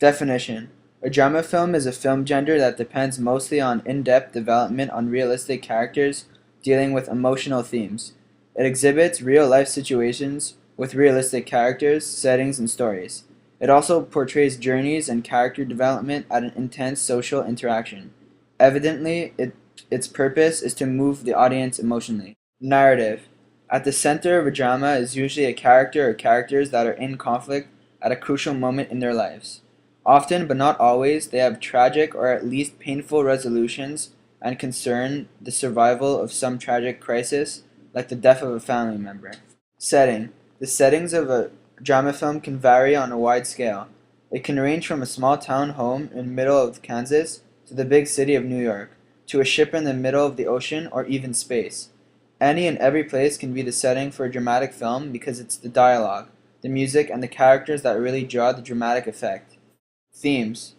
Definition: a drama film is a film genre that depends mostly on in-depth development on realistic characters dealing with emotional themes. It exhibits real-life situations with realistic characters, settings, and stories. It also portrays journeys and character development at an intense social interaction. Evidently, its purpose is to move the audience emotionally. Narrative: at the center of a drama is usually a character or characters that are in conflict at a crucial moment in their lives. Often, but not always, they have tragic or at least painful resolutions and concern the survival of some tragic crisis, like the death of a family member. Setting: the settings of a drama film can vary on a wide scale. It can range from a small town home in the middle of Kansas to the big city of New York, to a ship in the middle of the ocean or even space. Any and every place can be the setting for a dramatic film because it's the dialogue, the music, and the characters that really draw the dramatic effect. Themes: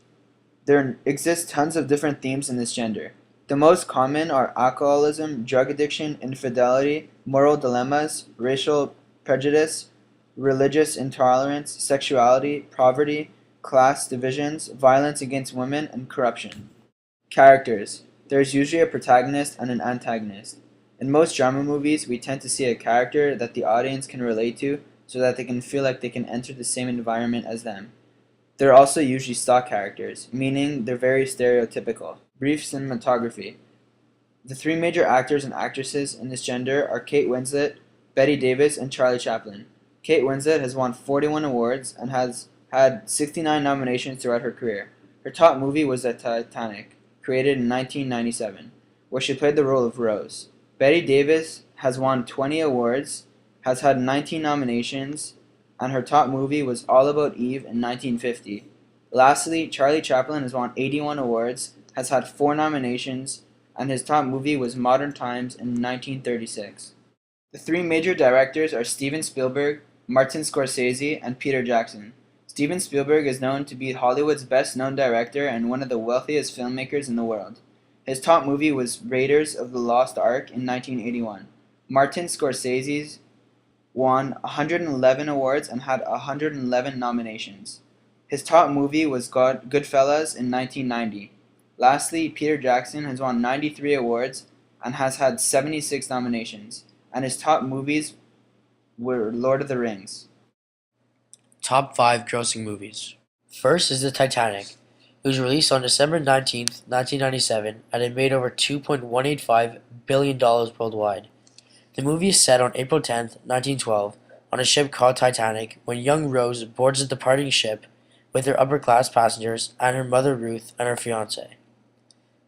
there exist tons of different themes in this genre. The most common are alcoholism, drug addiction, infidelity, moral dilemmas, racial prejudice, religious intolerance, sexuality, poverty, class divisions, violence against women, and corruption. Characters: there is usually a protagonist and an antagonist. In most drama movies, we tend to see a character that the audience can relate to so that they can feel like they can enter the same environment as them. They're also usually stock characters, meaning they're very stereotypical. Brief cinematography: the three major actors and actresses in this genre are Kate Winslet, Bette Davis, and Charlie Chaplin. Kate Winslet has won 41 awards and has had 69 nominations throughout her career. Her top movie was The Titanic, created in 1997, where she played the role of Rose. Bette Davis has won 20 awards, has had 19 nominations, and her top movie was All About Eve in 1950. Lastly, Charlie Chaplin has won 81 awards, has had 4 nominations, and his top movie was Modern Times in 1936. The three major directors are Steven Spielberg, Martin Scorsese, and Peter Jackson. Steven Spielberg is known to be Hollywood's best-known director and one of the wealthiest filmmakers in the world. His top movie was Raiders of the Lost Ark in 1981. Martin Scorsese won 111 awards and had 111 nominations. His top movie was Goodfellas in 1990. Lastly, Peter Jackson has won 93 awards and has had 76 nominations, and his top movies were Lord of the Rings. Top 5 grossing movies. First is The Titanic. It was released on December 19th, 1997, and it made over $2.185 billion worldwide. The movie is set on April 10th, 1912, on a ship called Titanic, when young Rose boards the departing ship with her upper-class passengers and her mother Ruth and her fiancé.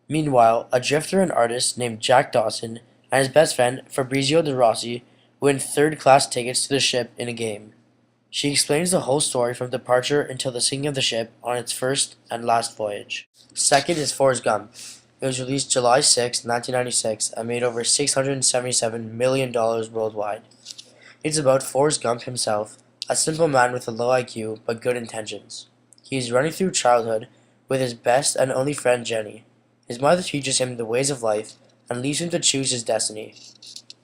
Meanwhile, a drifter and artist named Jack Dawson and his best friend Fabrizio De Rossi win third-class tickets to the ship in a game. She explains the whole story from departure until the sinking of the ship on its first and last voyage. Second is Forrest Gump. It was released July 6, 1996, and made over $677 million worldwide. It's about Forrest Gump himself, a simple man with a low IQ but good intentions. He is running through childhood with his best and only friend Jenny. His mother teaches him the ways of life and leaves him to choose his destiny.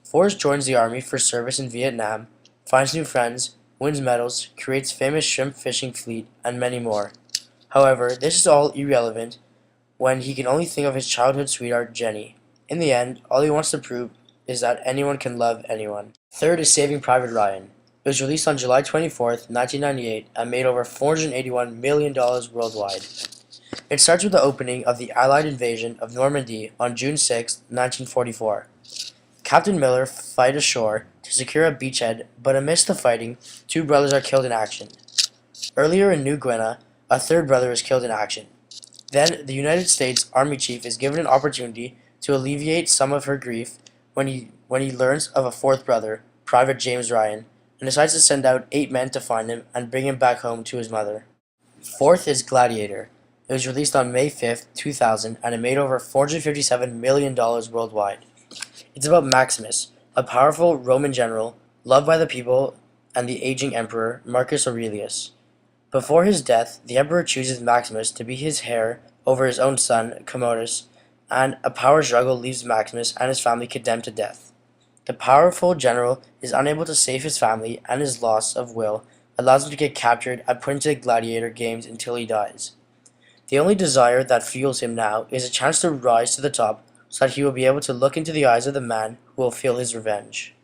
Forrest joins the army for service in Vietnam, finds new friends, wins medals, creates famous shrimp fishing fleet, and many more. However, this is all irrelevant when he can only think of his childhood sweetheart Jenny. In the end, all he wants to prove is that anyone can love anyone. Third is Saving Private Ryan. It was released on July 24th, 1998, and made over $481 million worldwide. It starts with the opening of the Allied invasion of Normandy on June 6, 1944. Captain Miller fights ashore to secure a beachhead, but amidst the fighting, 2 brothers are killed in action. Earlier in New Guinea, a 3rd brother is killed in action. Then, the United States Army chief is given an opportunity to alleviate some of her grief when he learns of a 4th brother, Private James Ryan, and decides to send out 8 men to find him and bring him back home to his mother. Fourth is Gladiator. It was released on May 5th, 2000, and it made over $457 million worldwide. It's about Maximus, a powerful Roman general, loved by the people and the aging emperor, Marcus Aurelius. Before his death, the emperor chooses Maximus to be his heir over his own son, Commodus, and a power struggle leaves Maximus and his family condemned to death. The powerful general is unable to save his family, and his loss of will allows him to get captured and put into the gladiator games until he dies. The only desire that fuels him now is a chance to rise to the top so that he will be able to look into the eyes of the man who will feel his revenge.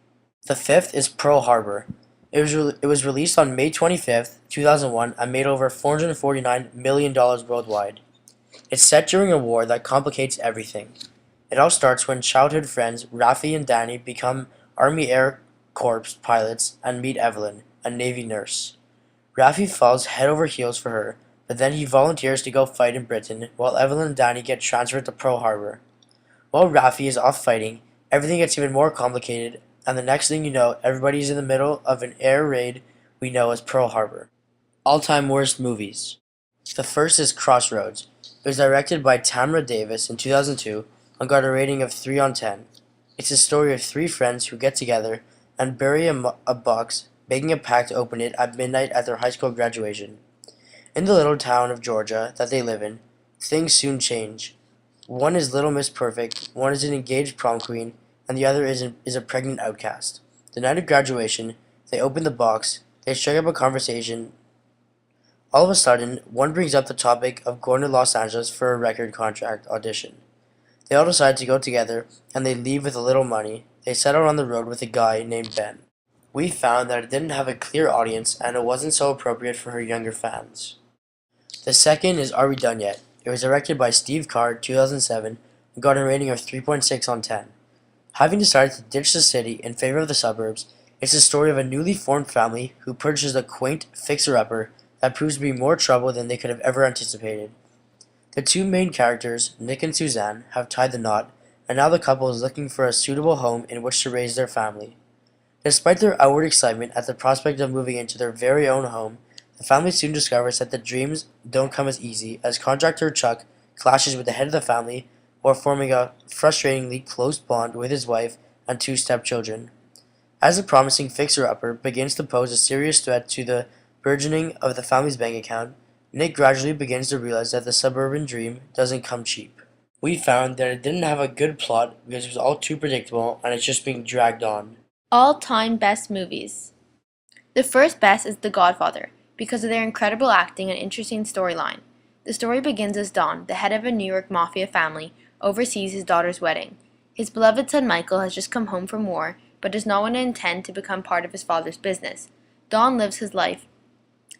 The fifth is Pearl Harbor. It was released on May 25th, 2001 and made over $449 million worldwide. It's set during a war that complicates everything. It all starts when childhood friends Rafi and Danny become Army Air Corps pilots and meet Evelyn, a Navy nurse. Rafi falls head over heels for her, but then he volunteers to go fight in Britain while Evelyn and Danny get transferred to Pearl Harbor. While Rafi is off fighting, everything gets even more complicated, and the next thing you know, everybody's in the middle of an air raid we know as Pearl Harbor. All-time worst movies. The first is Crossroads. It was directed by Tamra Davis in 2002 and got a rating of 3 on 10. It's a story of three friends who get together and bury a box, making a pact to open it at midnight at their high school graduation. In the little town of Georgia that they live in, things soon change. One is Little Miss Perfect, one is an engaged prom queen, and the other is a pregnant outcast. The night of graduation, they open the box, they strike up a conversation. All of a sudden, one brings up the topic of going to Los Angeles for a record contract audition. They all decide to go together, and they leave with a little money. They set out on the road with a guy named Ben. We found that it didn't have a clear audience, and it wasn't so appropriate for her younger fans. The second is Are We Done Yet? It was directed by Steve Card, 2007, and got a rating of 3.6 on 10. Having decided to ditch the city in favor of the suburbs, it's the story of a newly formed family who purchases a quaint fixer-upper that proves to be more trouble than they could have ever anticipated. The two main characters, Nick and Suzanne, have tied the knot, and now the couple is looking for a suitable home in which to raise their family. Despite their outward excitement at the prospect of moving into their very own home, the family soon discovers that the dreams don't come as easy as contractor Chuck clashes with the head of the family while forming a frustratingly close bond with his wife and two stepchildren. As the promising fixer-upper begins to pose a serious threat to the burgeoning of the family's bank account, Nick gradually begins to realize that the suburban dream doesn't come cheap. We found that it didn't have a good plot because it was all too predictable and it's just being dragged on. All-time best movies. The first best is The Godfather, because of their incredible acting and interesting storyline. The story begins as Don, the head of a New York mafia family, oversees his daughter's wedding. His beloved son Michael has just come home from war, but does not want to intend to become part of his father's business. Don lives his life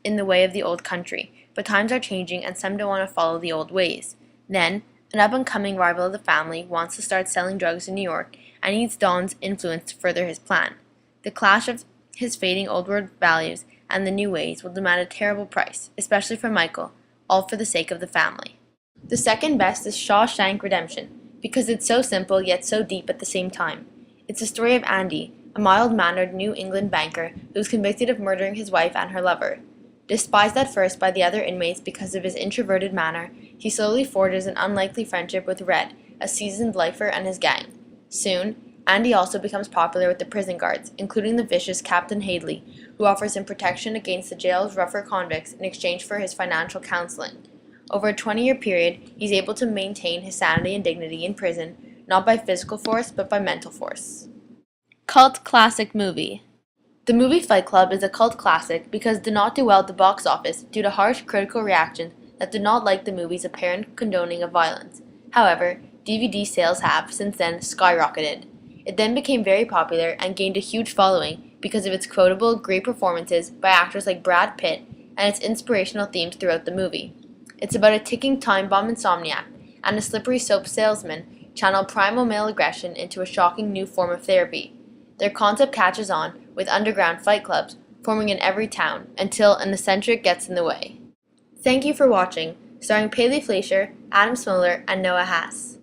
in the way of the old country, but times are changing and some don't want to follow the old ways. Then, an up-and-coming rival of the family wants to start selling drugs in New York and needs Don's influence to further his plan. The clash of his fading old world values and the new ways will demand a terrible price, especially for Michael, all for the sake of the family. The second best is Shawshank Redemption, because it's so simple yet so deep at the same time. It's the story of Andy, a mild-mannered New England banker who was convicted of murdering his wife and her lover. Despised at first by the other inmates because of his introverted manner, he slowly forges an unlikely friendship with Red, a seasoned lifer, and his gang. Soon, Andy also becomes popular with the prison guards, including the vicious Captain Hadley, who offers him protection against the jail's rougher convicts in exchange for his financial counseling. Over a 20-year period, he's able to maintain his sanity and dignity in prison, not by physical force, but by mental force. Cult classic movie. The movie Fight Club is a cult classic because it did not do well at the box office due to harsh critical reactions that did not like the movie's apparent condoning of violence. However, DVD sales have, since then, skyrocketed. It then became very popular and gained a huge following because of its quotable, great performances by actors like Brad Pitt and its inspirational themes throughout the movie. It's about a ticking time bomb insomniac and a slippery soap salesman channel primal male aggression into a shocking new form of therapy. Their concept catches on, with underground fight clubs forming in every town until an eccentric gets in the way. Thank you for watching, starring Paley Fleisher, Adam Smolar, and Noah Haas.